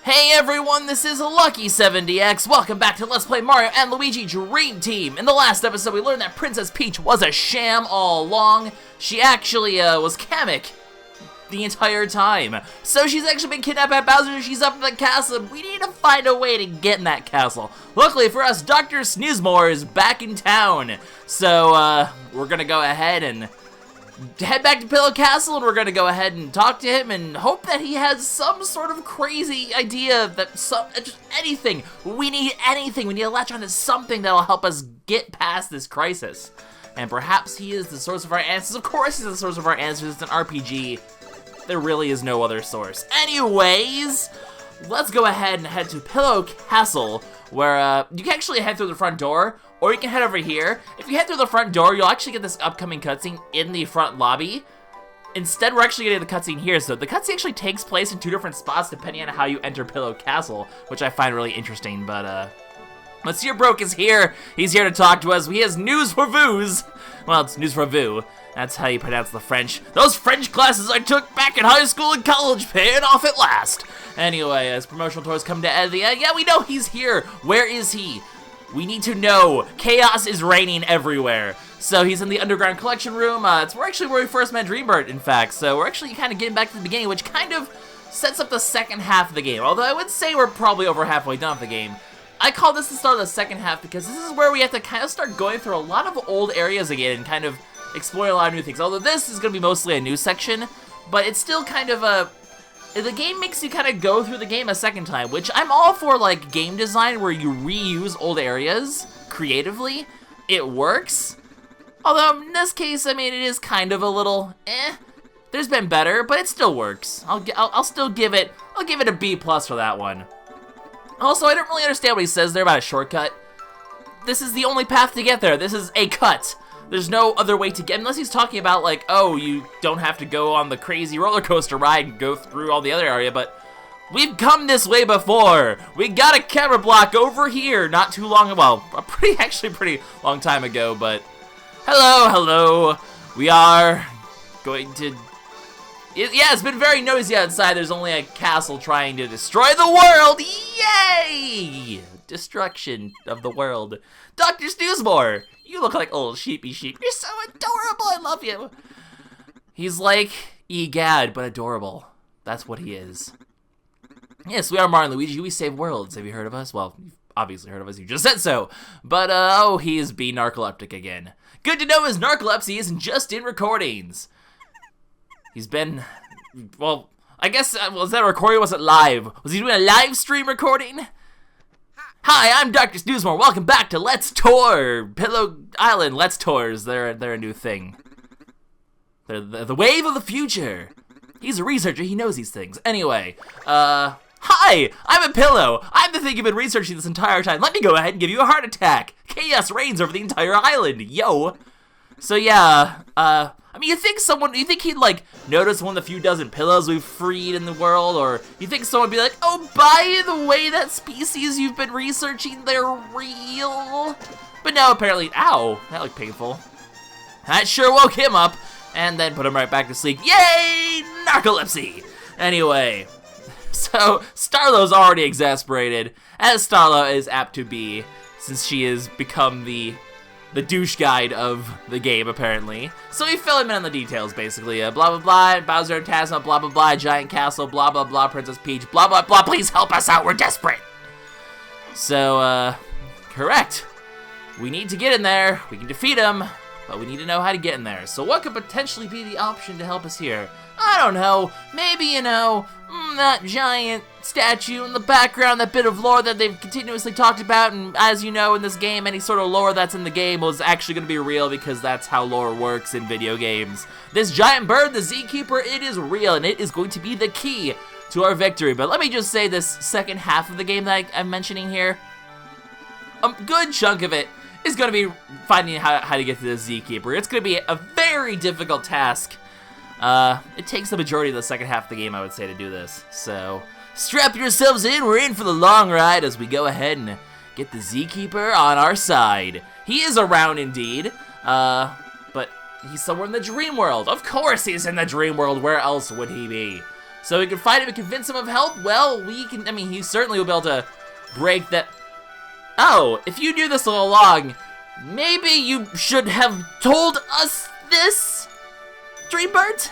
Hey everyone, this is LuckySevenDX. Welcome back to Let's Play Mario and Luigi Dream Team. In the last episode, we learned that Princess Peach was a sham all along. She actually was Kamek the entire time. So she's actually been kidnapped by Bowser. She's up in the castle. We need to find a way to get in that castle. Luckily for us, Dr. Snoozemore is back in town. So we're gonna go ahead and head back to Pi'illo Castle, and we're gonna go ahead and talk to him and hope that he has some sort of crazy idea that just anything. We need anything. We need to latch on to something that'll help us get past this crisis. And perhaps he is the source of our answers. Of course he's the source of our answers. It's an RPG. There really is no other source. Anyways, let's go ahead and head to Pi'illo Castle, where you can actually head through the front door, or you can head over here. If you head through the front door, you'll actually get this upcoming cutscene in the front lobby. Instead, we're actually getting the cutscene here, so the cutscene actually takes place in two different spots depending on how you enter Pi'illo Castle, which I find really interesting, but Monsieur Broke is here. He's here to talk to us. He has news for vous. Well, it's news for vous. That's how you pronounce the French. Those French classes I took back in high school and college paying off at last. Anyway, as promotional tours come to end, yeah, we know he's here. Where is he? We need to know. Chaos is reigning everywhere. So he's in the underground collection room. It's actually where we first met Dreambird, in fact. So we're actually kind of getting back to the beginning, which kind of sets up the second half of the game. Although I would say we're probably over halfway done with the game. I call this the start of the second half because this is where we have to kind of start going through a lot of old areas again and kind of explore a lot of new things. Although this is going to be mostly a new section, but it's still kind of a... The game makes you kind of go through the game a second time, which I'm all for, like, game design where you reuse old areas creatively. It works. Although, in this case, I mean, it is kind of a little, There's been better, but it still works. I'll still give it, a B+ for that one. Also, I don't really understand what he says there about a shortcut. This is the only path to get there. This is a cut. There's no other way to get, unless he's talking about, like, oh, you don't have to go on the crazy roller coaster ride and go through all the other area, but we've come this way before. We got a camera block over here not too long, well, actually pretty long time ago, but hello. We are going to, yeah, it's been very noisy outside. There's only a castle trying to destroy the world. Yay! Destruction of the world. Dr. Snoozemore, you look like old sheepy sheep. You're so adorable. I love you. He's like egad, but adorable. That's what he is. Yes, we are Mario and Luigi. We save worlds. Have you heard of us? Well, you've obviously heard of us. You just said so. But, oh, he's being narcoleptic again. Good to know his narcolepsy isn't just in recordings. He's been, well, I guess, was that a recording or was it live? Was he doing a live stream recording? Hi, I'm Dr. Snoozemore. Welcome back to Let's Tour Pi'illo Island. Let's Tours, they're a new thing. They're the wave of the future. He's a researcher, he knows these things. Anyway, hi, I'm a Pi'illo. I'm the thing you've been researching this entire time. Let me go ahead and give you a heart attack. Chaos reigns over the entire island, yo. So yeah, I mean, you think he'd, like, notice one of the few dozen pillows we've freed in the world, or you think someone would be like, oh, by the way, that species you've been researching, they're real? But no, apparently, ow, that looked painful. That sure woke him up, and then put him right back to sleep. Yay, narcolepsy! Anyway, so Starlo's already exasperated, as Starlo is apt to be, since she has become the douche guide of the game, apparently. So we fill him in on the details, basically. Blah, blah, blah, Bowser and Tasma, blah, blah, blah, giant castle, blah, blah, blah, Princess Peach, blah, blah, blah, please help us out, we're desperate! So, correct. We need to get in there, we can defeat him, but we need to know how to get in there. So what could potentially be the option to help us here? I don't know, maybe, you know, that giant statue in the background, that bit of lore that they've continuously talked about, and as you know in this game, any sort of lore that's in the game was actually going to be real because that's how lore works in video games. This giant bird, the Zkeeper, it is real, and it is going to be the key to our victory. But let me just say, this second half of the game that I'm mentioning here, a good chunk of it is going to be finding how to get to the Zkeeper. It's going to be a very difficult task. It takes the majority of the second half of the game, I would say, to do this. So, strap yourselves in, we're in for the long ride as we go ahead and get the Zkeeper on our side. He is around indeed, but he's somewhere in the dream world. Of course he's in the dream world, where else would he be? So we can fight him and convince him of help? Well, we can, I mean, he certainly will be able to break that. Oh, if you knew this all along, maybe you should have told us this, Dreambert?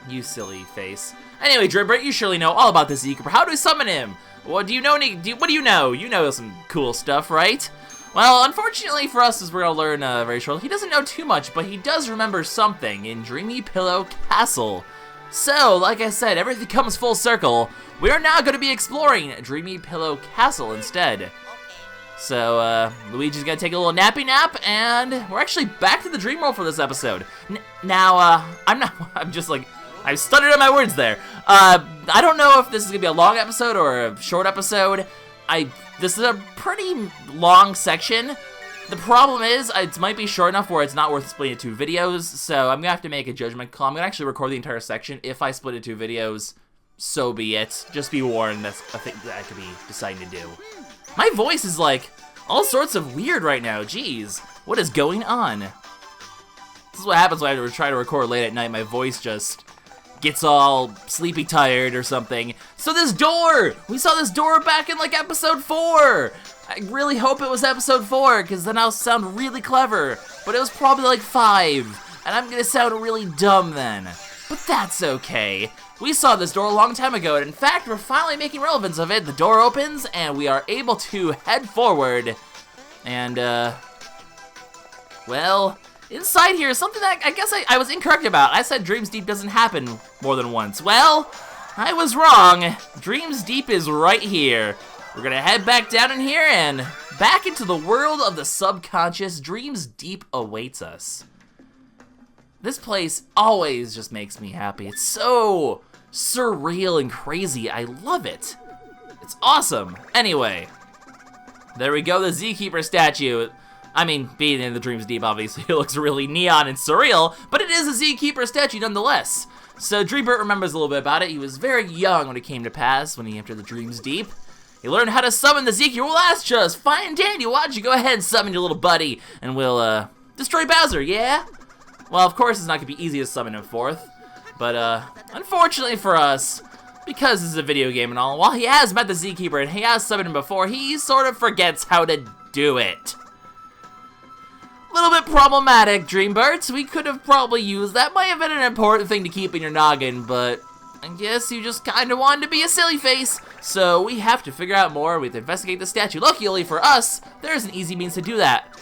You silly face. Anyway, Dreambert, you surely know all about the Zkeeper. How do we summon him? What do you know? What do you know? You know some cool stuff, right? Well, unfortunately for us, as we're gonna learn very shortly, he doesn't know too much, but he does remember something in Dreamy Pi'illo Castle. So, like I said, everything comes full circle. We are now going to be exploring Dreamy Pi'illo Castle instead. So, Luigi's gonna take a little nappy nap, and we're actually back to the dream world for this episode. I'm just like, I stuttered on my words there. I don't know if this is gonna be a long episode or a short episode. This is a pretty long section. The problem is, it might be short enough where it's not worth splitting into 2 videos, so I'm gonna have to make a judgment call. I'm gonna actually record the entire section. If I split it into 2 videos, so be it. Just be warned, that's a thing that I could be deciding to do. My voice is like all sorts of weird right now. Jeez, what is going on? This is what happens when I try to record late at night. My voice just gets all sleepy tired or something. So this door! We saw this door back in like episode 4! I really hope it was episode 4, because then I'll sound really clever. But it was probably like 5, and I'm gonna sound really dumb then. But that's okay. We saw this door a long time ago, and in fact, we're finally making relevance of it. The door opens, and we are able to head forward. And, well, inside here is something that I guess I was incorrect about. I said Dreams Deep doesn't happen more than once. Well, I was wrong. Dreams Deep is right here. We're gonna head back down in here and back into the world of the subconscious. Dreams Deep awaits us. This place always just makes me happy. It's so surreal and crazy. I love it. It's awesome. Anyway, there we go, the Zkeeper statue. I mean, being in the Dreams Deep, obviously, it looks really neon and surreal, but it is a Zkeeper statue nonetheless. So Dreambert remembers a little bit about it. He was very young when it came to pass, when he entered the Dreams Deep. He learned how to summon the Zkeeper. Well, that's just fine and dandy. Why don't you go ahead and summon your little buddy, and we'll, destroy Bowser, yeah? Well, of course, it's not gonna be easy to summon him forth, but, unfortunately for us, because this is a video game and all, while he has met the Zkeeper and he has summoned him before, he sort of forgets how to do it. A little bit problematic, Dreambert. We could have probably used that. Might have been an important thing to keep in your noggin, but I guess you just kind of wanted to be a silly face. So we have to figure out more. We have to investigate the statue. Luckily for us, there's an easy means to do that.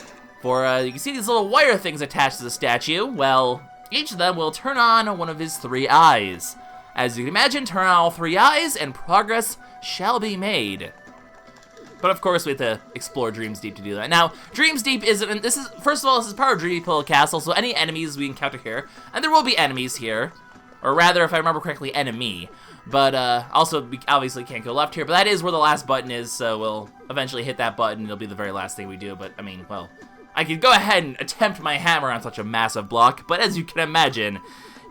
For, you can see these little wire things attached to the statue. Well, each of them will turn on one of his 3 eyes. As you can imagine, turn on all 3 eyes, and progress shall be made. But of course, we have to explore Dreams Deep to do that. Now, Dreams Deep isn't, this is, first of all, this is part of Dreamy Pi'illo Castle, so any enemies we encounter here, and there will be enemies here, or rather, if I remember correctly, enemy. But, also, we obviously can't go left here, but that is where the last button is, so we'll eventually hit that button, it'll be the very last thing we do, but, I mean, well, I could go ahead and attempt my hammer on such a massive block, but as you can imagine,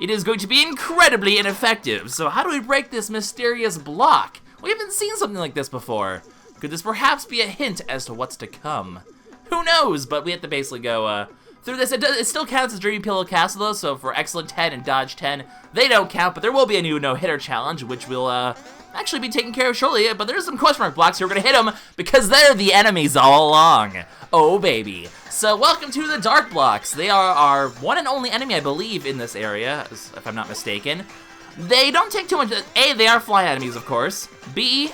it is going to be incredibly ineffective. So how do we break this mysterious block? We haven't seen something like this before. Could this perhaps be a hint as to what's to come? Who knows, but we have to basically go through this. It still counts as Dreamy Pi'illo Castle though, so for Excellent 10 and Dodge 10, they don't count, but there will be a new no-hitter challenge, which will actually be taken care of shortly, but there's some question mark blocks, so we're gonna hit them because they're the enemies all along. Oh baby. So welcome to the Dark Blocks. They are our one and only enemy, I believe, in this area, if I'm not mistaken. They don't take too much, A, they are fly enemies, of course. B,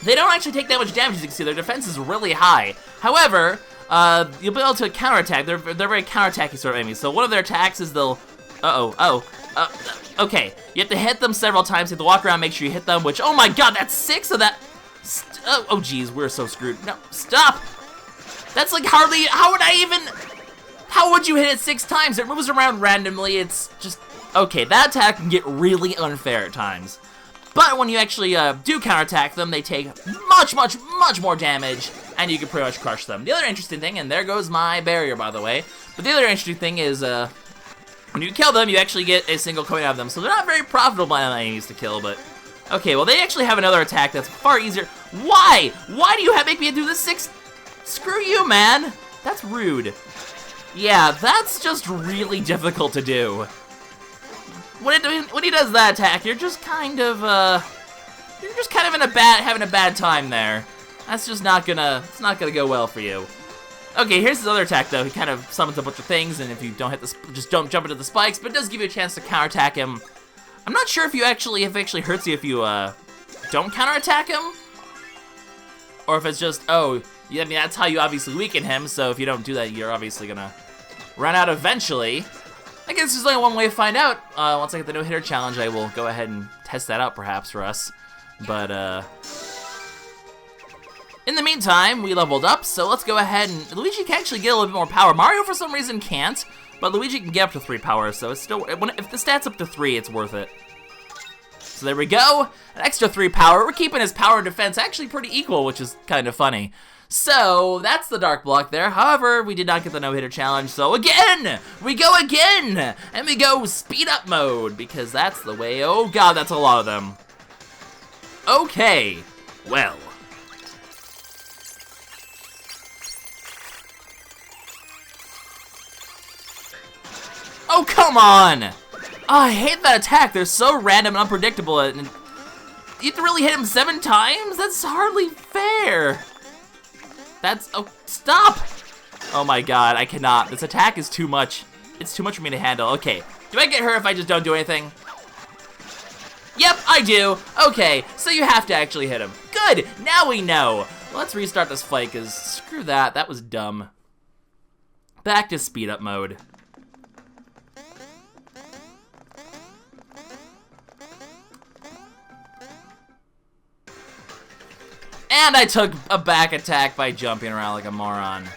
they don't actually take that much damage, as you can see, their defense is really high. However, you'll be able to counterattack, they're very counterattacky sort of enemies, so one of their attacks is they'll, okay, you have to hit them several times, you have to walk around, make sure you hit them, which, oh my god, that's 6 of that, oh geez, we're so screwed, no, stop! That's like hardly, how would you hit it 6 times? It moves around randomly, it's just, okay, that attack can get really unfair at times. But when you actually do counterattack them, they take much more damage, and you can pretty much crush them. The other interesting thing, and there goes my barrier, by the way, but the other interesting thing is, when you kill them, you actually get a single coming out of them, so they're not very profitable enemies to kill, but, okay, well, they actually have another attack that's far easier. Why? Why do you make me do this 6? Screw you, man! That's rude. Yeah, that's just really difficult to do. when he does that attack, you're just kind of having a bad time there. That's just it's not gonna go well for you. Okay, here's his other attack though. He kind of summons a bunch of things, and if you don't hit just don't jump into the spikes, but it does give you a chance to counterattack him. I'm not sure if it actually hurts you if you don't counterattack him, or if it's just, oh, yeah, I mean, that's how you obviously weaken him, so if you don't do that, you're obviously gonna run out eventually. I guess there's only one way to find out. Once I get the no-hitter challenge, I will go ahead and test that out perhaps for us. But, in the meantime, we leveled up, so let's go ahead and... Luigi can actually get a little bit more power. Mario, for some reason, can't, but Luigi can get up to 3 power, so it's still... If the stat's up to 3, it's worth it. So there we go. An extra 3 power. We're keeping his power and defense actually pretty equal, which is kind of funny. So, that's the dark block there. However, we did not get the no-hitter challenge, so again! We go again! And we go speed up mode, because that's the way... Oh god, that's a lot of them. Okay, well... Oh, come on! Oh, I hate that attack. They're so random and unpredictable. And you have to really hit him 7 times? That's hardly fair. Oh, stop! Oh my god, I cannot. This attack is too much. It's too much for me to handle. Okay, do I get hurt if I just don't do anything? Yep, I do. Okay, so you have to actually hit him. Good, now we know. Let's restart this fight, because screw that. That was dumb. Back to speed up mode. And I took a back attack by jumping around like a moron.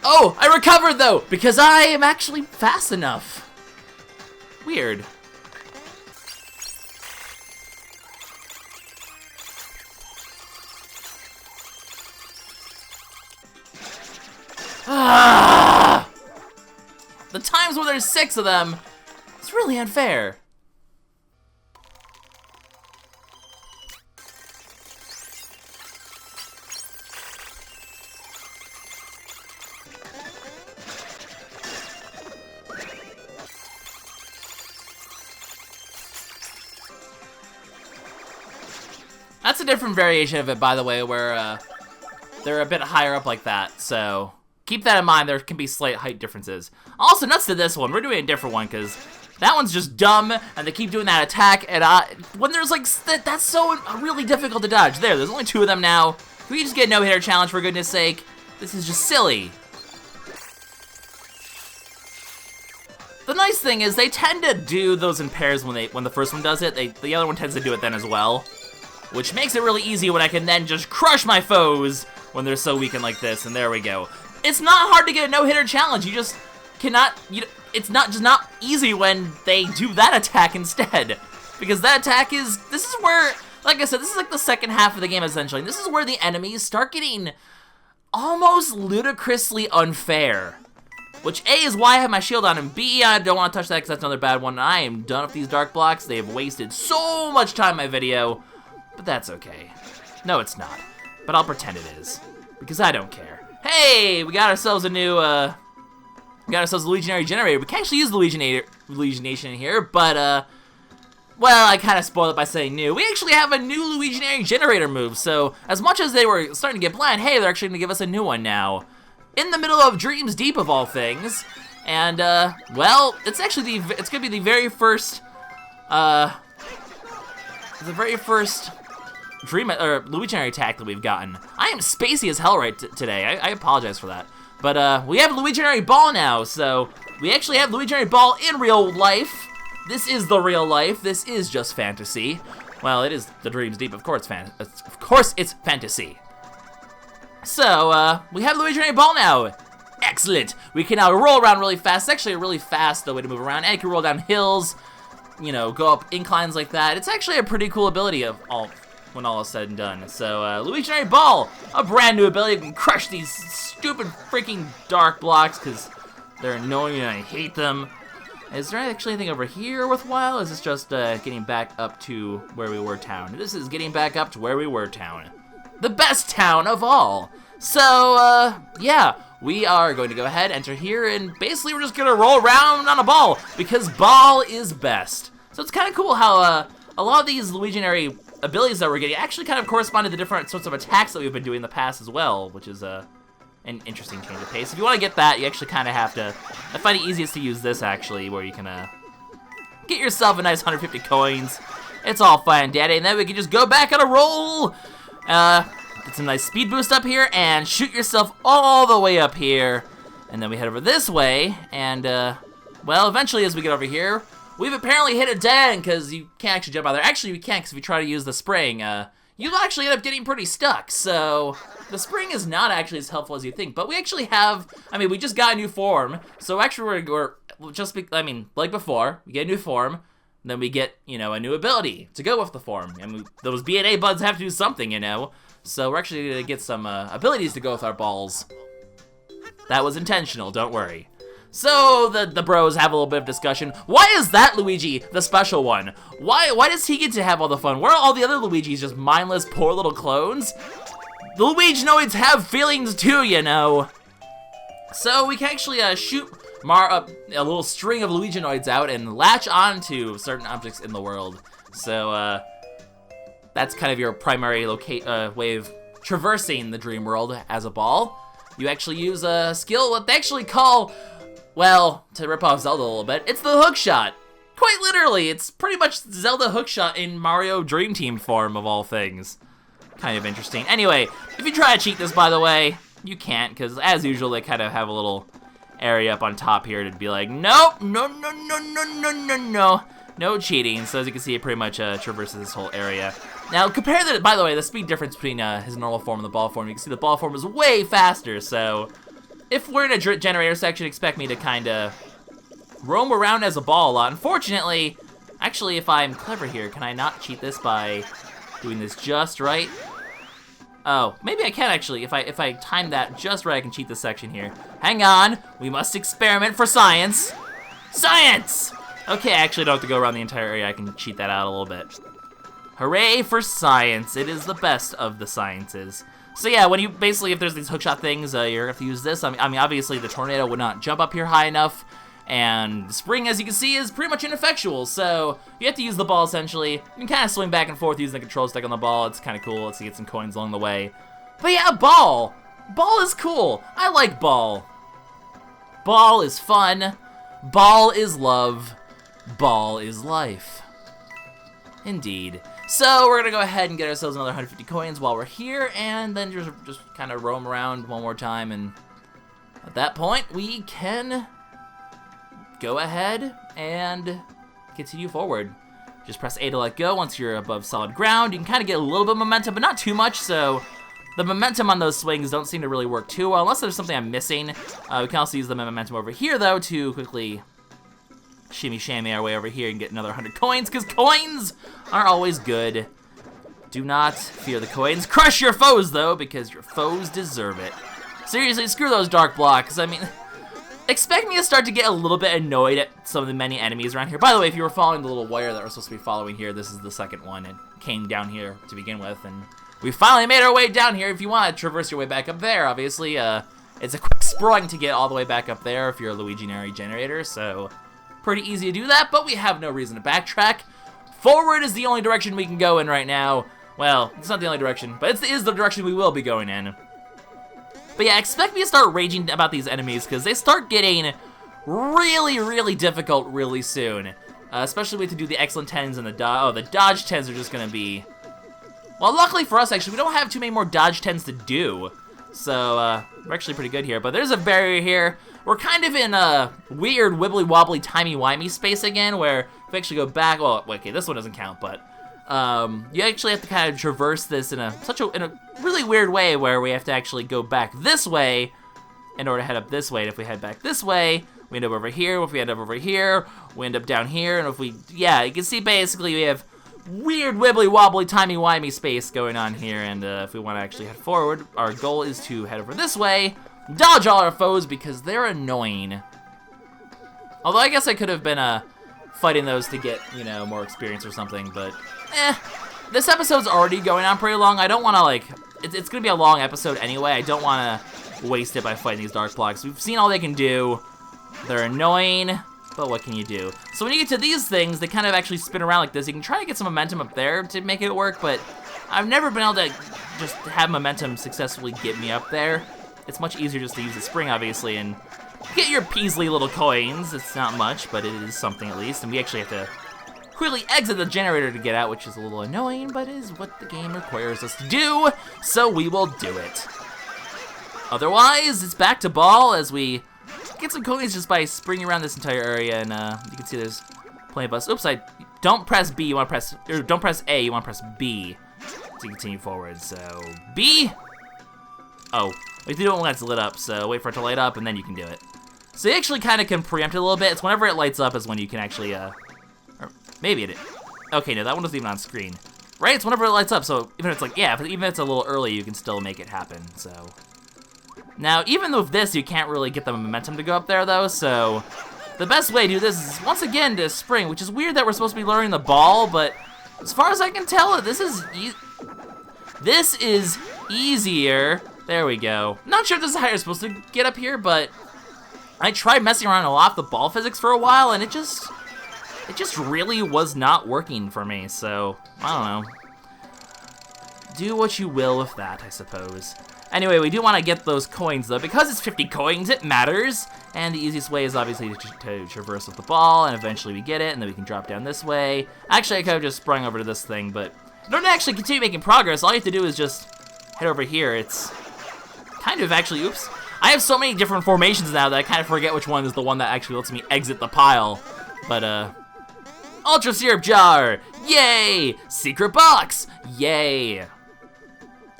Oh, I recovered though, because I am actually fast enough. Weird. Ah! The times where there's 6 of them, it's really unfair. That's a different variation of it, by the way, where they're a bit higher up like that, so keep that in mind. There can be slight height differences. Also, nuts to this one. We're doing a different one, because that one's just dumb, and they keep doing that attack, and when there's, like, that's so really difficult to dodge. There's only 2 of them now. Can we just get a no-hitter challenge, for goodness sake? This is just silly. The nice thing is, they tend to do those in pairs when the first one does it. The other one tends to do it then as well. Which makes it really easy when I can then just crush my foes when they're so weakened like this, and there we go. It's not hard to get a no-hitter challenge, you just cannot, it's not easy when they do that attack instead. Because that attack this is where, like I said, this is like the second half of the game essentially. This is where the enemies start getting almost ludicrously unfair. Which A is why I have my shield on, and B, I don't want to touch that because that's another bad one. I am done with these dark blocks. They have wasted so much time in my video. But that's okay. No, it's not. But I'll pretend it is. Because I don't care. Hey, we got ourselves a new, we got ourselves a Legionary Generator. We can actually use the Legionation in here, but, well, I kind of spoiled it by saying new. We actually have a new Legionary Generator move, so as much as they were starting to get bland, hey, they're actually going to give us a new one now. In the middle of Dreams Deep, of all things. And, well, it's actually it's going to be the very first, Luigionary attack that we've gotten. I am spacey as hell today. I apologize for that. But we have Luigionary Ball now, so we actually have Luigionary Ball in real life. This is the real life. This is just fantasy. Well, it is the Dreams Deep. Of course it's fantasy. So we have Luigionary Ball now. Excellent. We can now roll around really fast. It's actually a really fast way to move around. And you can roll down hills. You know, go up inclines like that. It's actually a pretty cool ability when all is said and done. So, Luigionary Ball, a brand new ability. You can crush these stupid freaking dark blocks because they're annoying and I hate them. Is there actually anything over here worthwhile? Is this just getting back up to where we were town? This is getting back up to where we were town. The best town of all. So, yeah, we are going to go ahead, enter here, and basically we're just going to roll around on a ball, because ball is best. So it's kind of cool how a lot of these Luigiary abilities that we're getting actually kind of correspond to the different sorts of attacks that we've been doing in the past as well, which is an interesting change of pace. If you want to get that, you actually kind of have to... I find it easiest to use this, actually, where you can get yourself a nice 150 coins. It's all fine and dandy, and then we can just go back on a roll! Get some nice speed boost up here, and shoot yourself all the way up here. And then we head over this way, and, well, eventually as we get over here, we've apparently hit a dead end, because you can't actually jump out there. Actually, you can't, because if you try to use the spring, you'll actually end up getting pretty stuck. So, the spring is not actually as helpful as you think. But we actually have, I mean, we just got a new form. So, actually, we're just, I mean, like before, we get a new form, then we get, you know, a new ability to go with the form. And those B&A buds have to do something, you know. So, we're actually going to get some abilities to go with our balls. That was intentional, don't worry. So, the bros have a little bit of discussion. Why is that Luigi the special one? Why does he get to have all the fun? Where are all the other Luigis just mindless, poor little clones? The Luiginoids have feelings too, you know. So, we can actually shoot a little string of Luiginoids out and latch onto certain objects in the world. So, that's kind of your primary way of traversing the dream world as a ball. You actually use a skill that they actually call... Well, to rip off Zelda a little bit, it's the hookshot. Quite literally, it's pretty much Zelda hookshot in Mario Dream Team form of all things. Kind of interesting. Anyway, if you try to cheat this, by the way, you can't, because as usual, they kind of have a little area up on top here to be like, nope, no cheating. So as you can see, it pretty much traverses this whole area. Now, compare the, by the way, the speed difference between his normal form and the ball form. You can see the ball form is way faster, so... If we're in a generator section, expect me to kind of roam around as a ball a lot. Unfortunately, actually, if I'm clever here, can I not cheat this by doing this just right? Oh, maybe I can actually. If I time that just right, I can cheat this section here. Hang on, we must experiment for science. Science! Okay, I actually don't have to go around the entire area. I can cheat that out a little bit. Hooray for science. It is the best of the sciences. So yeah, when you basically, if there's these hookshot things, you're gonna have to use this. I mean, obviously the tornado would not jump up here high enough, and the spring, as you can see, is pretty much ineffectual. So you have to use the ball essentially. You can kind of swing back and forth using the control stick on the ball. It's kind of cool. Let's get some coins along the way. But yeah, ball. Ball is cool. I like ball. Ball is fun. Ball is love. Ball is life. Indeed. So we're gonna go ahead and get ourselves another 150 coins while we're here, and then just kind of roam around one more time, and at that point we can go ahead and continue forward. Just press A to let go once you're above solid ground. You can kind of get a little bit of momentum, but not too much, so the momentum on those swings don't seem to really work too well, unless there's something I'm missing. We can also use the momentum over here, though, to quickly shimmy-shammy our way over here and get another 100 coins, because coins are always good. Do not fear the coins. Crush your foes, though, because your foes deserve it. Seriously, screw those dark blocks. I mean, expect me to start to get a little bit annoyed at some of the many enemies around here. By the way, if you were following the little wire that we're supposed to be following here, this is the second one. It came down here to begin with, and we finally made our way down here. If you want to traverse your way back up there, obviously, it's a quick sprung to get all the way back up there if you're a Luiginary generator, so... Pretty easy to do that, but we have no reason to backtrack. Forward is the only direction we can go in right now. Well, it's not the only direction, but it is the direction we will be going in. But yeah, expect me to start raging about these enemies, because they start getting really, really difficult really soon. Especially with to do the excellent 10s and the dodge. Oh, the dodge 10s are just going to be... Well, luckily for us, actually, we don't have too many more dodge 10s to do. So, we're actually pretty good here. But there's a barrier here. We're kind of in a weird, wibbly-wobbly, timey-wimey space again, where if we actually go back... Well, okay, this one doesn't count, but... you actually have to kind of traverse this in a really weird way, where we have to actually go back this way in order to head up this way. And if we head back this way, we end up over here. If we end up over here, we end up down here. And if we... Yeah, you can see basically we have... weird, wibbly-wobbly, timey-wimey space going on here, and if we want to actually head forward, our goal is to head over this way, dodge all our foes because they're annoying. Although I guess I could have been fighting those to get, you know, more experience or something, but this episode's already going on pretty long. I don't want to, like, it's going to be a long episode anyway. I don't want to waste it by fighting these dark blocks. We've seen all they can do. They're annoying, but what can you do? So when you get to these things, they kind of actually spin around like this. You can try to get some momentum up there to make it work, but I've never been able to just have momentum successfully get me up there. It's much easier just to use the spring, obviously, and get your Peaslee little coins. It's not much, but it is something at least, and we actually have to quickly exit the generator to get out, which is a little annoying, but is what the game requires us to do, so we will do it. Otherwise, it's back to ball as we get some coins just by springing around this entire area, and you can see there's plenty of us. Oops, don't press B, you want to press, or don't press A, you want to press B to continue forward. So, B. Oh, we do it when it's lit up, so wait for it to light up, and then you can do it. So you actually kind of can preempt it a little bit. It's whenever it lights up is when you can actually, or maybe it, okay, no, that one wasn't even on screen. Right, it's whenever it lights up, so even if it's like, yeah, even if it's a little early, you can still make it happen, so. Now, even with this, you can't really get the momentum to go up there, though, so the best way to do this is, once again, to spring, which is weird that we're supposed to be lowering the ball, but as far as I can tell, this is easier. There we go. Not sure if this is how you're supposed to get up here, but I tried messing around a lot with the ball physics for a while, and it just really was not working for me, so I don't know. Do what you will with that, I suppose. Anyway, we do want to get those coins, though. Because it's 50 coins, it matters. And the easiest way is obviously to traverse with the ball, and eventually we get it, and then we can drop down this way. Actually, I could have just sprung over to this thing, but in order to actually continue making progress, all you have to do is just head over here. It's kind of actually, oops. I have so many different formations now that I kind of forget which one is the one that actually lets me exit the pile. But, Ultra Syrup Jar! Yay! Secret Box! Yay!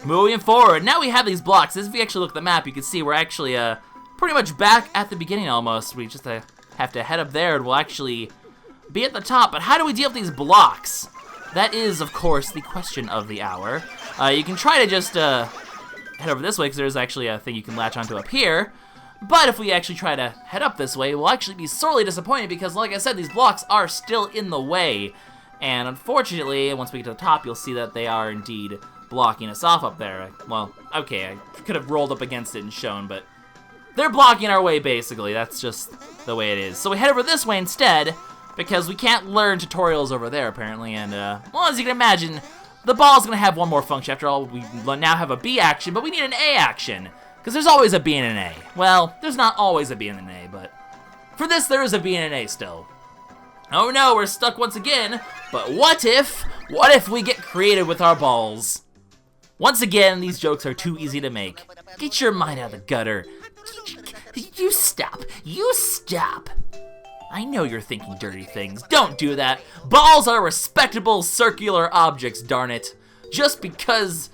Moving forward, now we have these blocks. If you actually look at the map, you can see we're actually pretty much back at the beginning almost. We just have to head up there and we'll actually be at the top. But how do we deal with these blocks? That is, of course, the question of the hour. You can try to just head over this way because there's actually a thing you can latch onto up here. But if we actually try to head up this way, we'll actually be sorely disappointed because, like I said, these blocks are still in the way. And unfortunately, once we get to the top, you'll see that they are indeed blocking us off up there. Well, okay, I could have rolled up against it and shown, but they're blocking our way, basically. That's just the way it is. So we head over this way instead, because we can't learn tutorials over there, apparently, and, well, as you can imagine, the ball's gonna have one more function. After all, we now have a B action, but we need an A action, because there's always a B and an A. Well, there's not always a B and an A, but for this, there is a B and an A still. Oh no, we're stuck once again, but what if we get creative with our balls? Once again, these jokes are too easy to make. Get your mind out of the gutter. You stop. You stop. I know you're thinking dirty things. Don't do that. Balls are respectable circular objects, darn it. Just because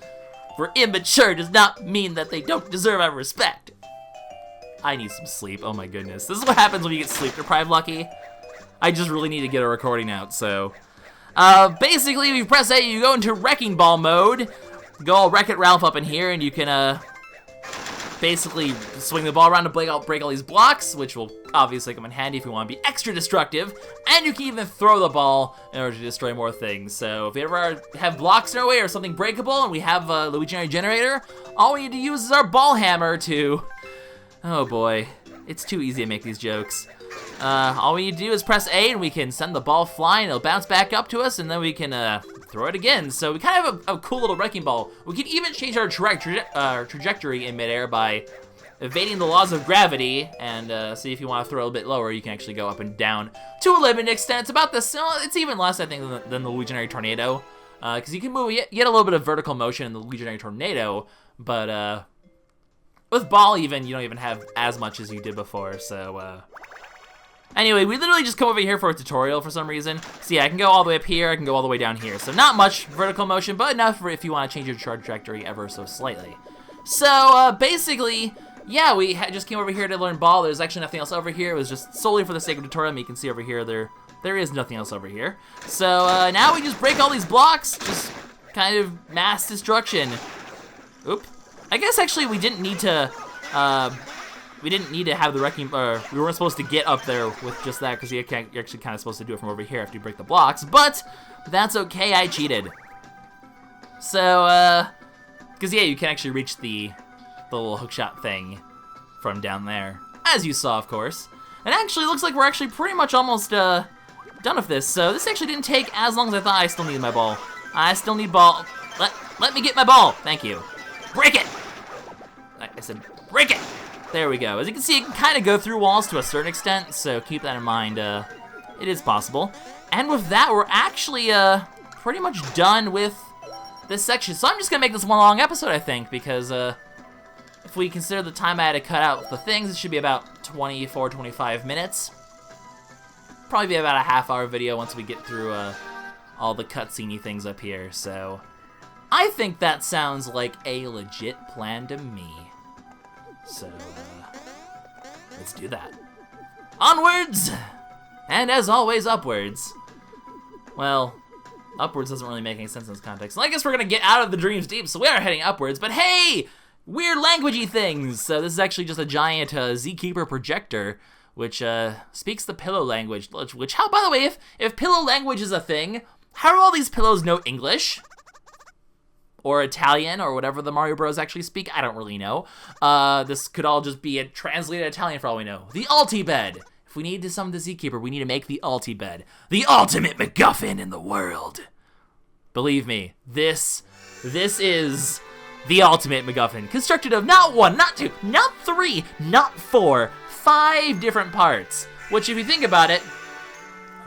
we're immature does not mean that they don't deserve our respect. I need some sleep. Oh my goodness. This is what happens when you get sleep deprived, Lucky. I just really need to get a recording out, so. Basically, if you press A, you go into Wrecking Ball mode. Go all Wreck-It Ralph up in here, and you can, basically swing the ball around to break all these blocks, which will obviously come in handy if you want to be extra destructive, and you can even throw the ball in order to destroy more things. So if you ever have blocks in our way or something breakable, and we have a Luigi generator, all we need to use is our ball hammer to, oh boy, it's too easy to make these jokes. All we need to do is press A, and we can send the ball flying, it'll bounce back up to us, and then we can, throw it again. So we kind of have a cool little wrecking ball. We can even change our trajectory in midair by evading the laws of gravity, and see if you want to throw a bit lower, you can actually go up and down to a limited extent. It's about this, it's even less, I think, than the Legionary Tornado, because you can move, you get a little bit of vertical motion in the Legionary Tornado, but with ball even, you don't even have as much as you did before, so anyway, we literally just come over here for a tutorial for some reason. So yeah, I can go all the way up here, I can go all the way down here. So not much vertical motion, but enough for if you want to change your trajectory ever so slightly. So basically, yeah, we just came over here to learn ball. There's actually nothing else over here. It was just solely for the sake of tutorial. And you can see over here, there is nothing else over here. So now we just break all these blocks, just kind of mass destruction. Oop. I guess actually we didn't need to have the wrecking, we weren't supposed to get up there with just that, because you're actually kind of supposed to do it from over here after you break the blocks, but that's okay, I cheated. So, because yeah, you can actually reach the the little hookshot thing from down there, as you saw, of course. And actually, looks like we're actually pretty much almost done with this. So this actually didn't take as long as I thought. I still need my ball. I still need ball. Let me get my ball. Thank you. Break it. I said break it. There we go. As you can see, it can kind of go through walls to a certain extent, so keep that in mind. It is possible. And with that, we're actually pretty much done with this section. So I'm just gonna make this one long episode, I think, because if we consider the time I had to cut out the things, it should be about 24, 25 minutes. Probably be about a half-hour video once we get through all the cutscene-y things up here. So I think that sounds like a legit plan to me. So let's do that. Onwards! And as always, upwards. Well, upwards doesn't really make any sense in this context. Well, I guess we're gonna get out of the Dreams Deep, so we are heading upwards, but hey! Weird languagey things! So this is actually just a giant Zkeeper projector, which speaks the pillow language, which, how, by the way, if pillow language is a thing, how do all these pillows know English? Or Italian, or whatever the Mario Bros actually speak? I don't really know. This could all just be a translated Italian for all we know. The Ulti-Bed! If we need to summon the Zkeeper, we need to make the Ulti-Bed. The ultimate MacGuffin in the world! Believe me, this is the ultimate MacGuffin, constructed of not 1, not 2, not 3, not 4, 5 different parts. Which, if you think about it,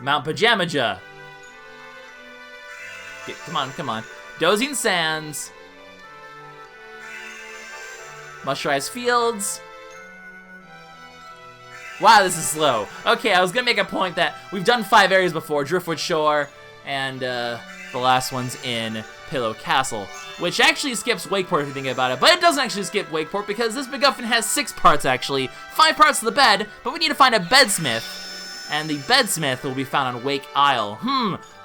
Mount Pajamaja. Come on. Dozing Sands. Mushrise Fields. Wow, this is slow. Okay, I was gonna make a point that we've done 5 areas before, Driftwood Shore, and the last one's in Pi'illo Castle, which actually skips Wakeport if you think about it, but it doesn't actually skip Wakeport because this MacGuffin has 6 parts actually, 5 parts of the bed, but we need to find a bedsmith, and the bedsmith will be found on Wake Isle.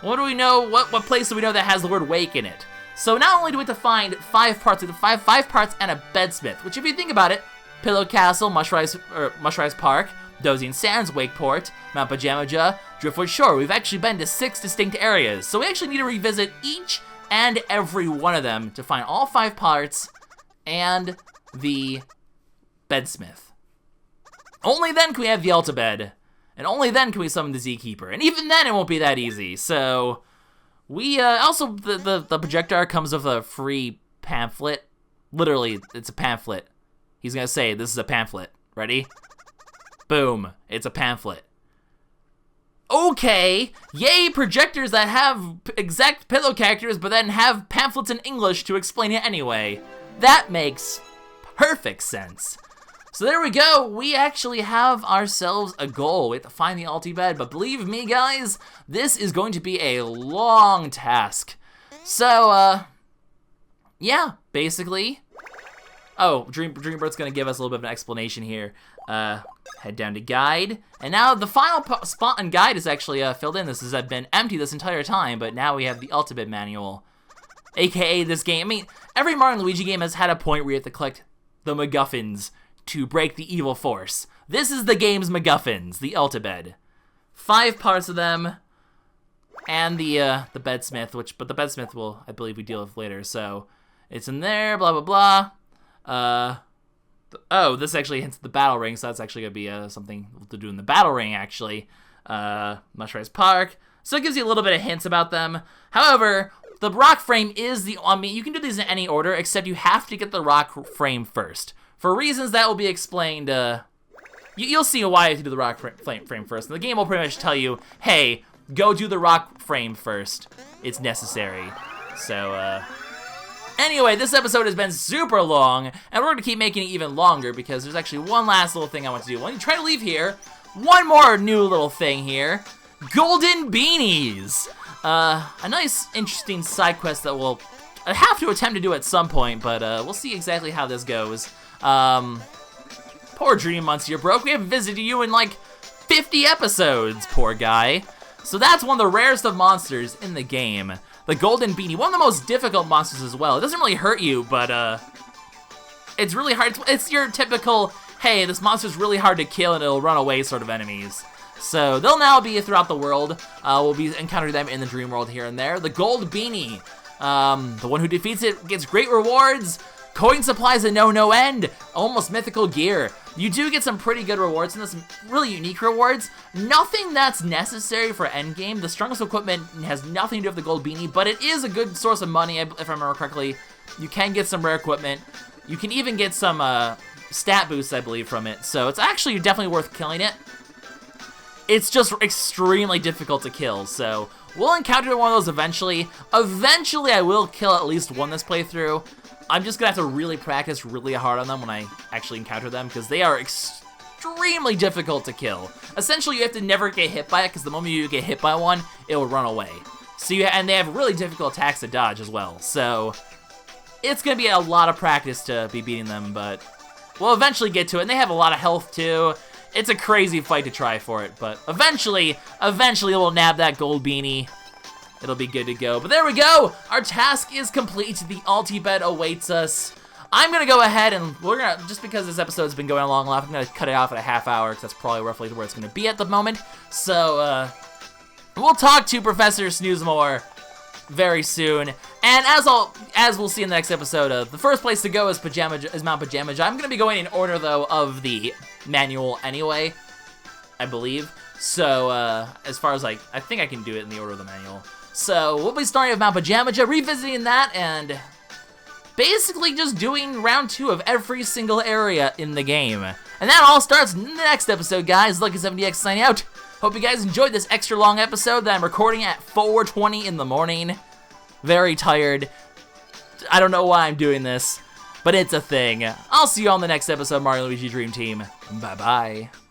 What do we know, what place do we know that has the word wake in it? So not only do we have to find 5 parts, we have to find 5 parts and a bedsmith, which if you think about it, Pi'illo Castle, Mushrise Park, Dozing Sands, Wakeport, Mount Pajamaja, Driftwood Shore. We've actually been to 6 distinct areas, so we actually need to revisit each and every one of them to find all 5 parts and the bedsmith. Only then can we have the Ulti-Bed, and only then can we summon the Zkeeper, and even then it won't be that easy. So we also the projector comes with a free pamphlet. Literally, it's a pamphlet. He's gonna say this is a pamphlet. Ready? Boom, it's a pamphlet. Okay, yay projectors that have exact Pi'illo characters but then have pamphlets in English to explain it anyway. That makes perfect sense. So there we go, we actually have ourselves a goal. We have to find the Ulti-Bed, but believe me guys, this is going to be a long task. So, yeah, basically. Oh, Dreambird's gonna give us a little bit of an explanation here. Head down to guide, and now the final spot on guide is actually filled in. This has been empty this entire time, but now we have the Ulti-Bed manual, aka this game. I mean, every Mario and Luigi game has had a point where you have to collect the MacGuffins to break the evil force. This is the game's MacGuffins, the Ulti-Bed. 5 parts of them, and the bedsmith, but the bedsmith will, I believe, we deal with later. So it's in there, blah blah blah. Oh, this actually hints at the battle ring, so that's actually gonna be something to do in the battle ring, actually. Mushrise Park. So it gives you a little bit of hints about them. However, the rock frame is I mean, you can do these in any order, except you have to get the rock frame first. For reasons that will be explained, you'll see why you have to do the rock frame first. And the game will pretty much tell you, hey, go do the rock frame first. It's necessary. So, anyway, this episode has been super long, and we're going to keep making it even longer because there's actually one last little thing I want to do. When you try to leave here, one more new little thing here. Golden Beanies! A nice, interesting side quest that we'll have to attempt to do at some point, but we'll see exactly how this goes. Poor Dream Monster, you're broke. We haven't visited you in like 50 episodes, poor guy. So that's one of the rarest of monsters in the game. The Golden Beanie, one of the most difficult monsters as well. It doesn't really hurt you, but it's really hard. It's your typical, hey, this monster's really hard to kill and it'll run away sort of enemies. So they'll now be throughout the world. We'll be encountering them in the Dream World here and there. The Gold Beanie, the one who defeats it gets great rewards. Coin supplies and no end. Almost mythical gear. You do get some pretty good rewards in this, really unique rewards. Nothing that's necessary for endgame. The strongest equipment has nothing to do with the gold beanie, but it is a good source of money, if I remember correctly. You can get some rare equipment. You can even get some stat boosts, I believe, from it. So it's actually definitely worth killing it. It's just extremely difficult to kill, so we'll encounter one of those eventually. Eventually, I will kill at least one this playthrough. I'm just gonna have to really practice really hard on them when I actually encounter them, because they are extremely difficult to kill. Essentially, you have to never get hit by it, because the moment you get hit by one, it will run away. So and they have really difficult attacks to dodge as well, so it's gonna be a lot of practice to be beating them, but we'll eventually get to it, and they have a lot of health too. It's a crazy fight to try for it, but eventually we'll nab that gold beanie. It'll be good to go. But there we go! Our task is complete. The ulti-bed awaits us. I'm gonna go ahead and just because this episode's been going along enough, I'm gonna cut it off at a half hour, because that's probably roughly where it's gonna be at the moment. So, we'll talk to Professor Snoozemore very soon. And as we'll see in the next episode, the first place to go is Mount Pajamaja. I'm gonna be going in order, though, of the manual anyway, I believe. So, as far as, I think I can do it in the order of the manual. So, we'll be starting with Mount Pajamaja, revisiting that, and basically just doing round 2 of every single area in the game. And that all starts in the next episode, guys. LuckySevenDX signing out. Hope you guys enjoyed this extra long episode that I'm recording at 4:20 in the morning. Very tired. I don't know why I'm doing this, but it's a thing. I'll see you on the next episode, Mario & Luigi Dream Team. Bye-bye.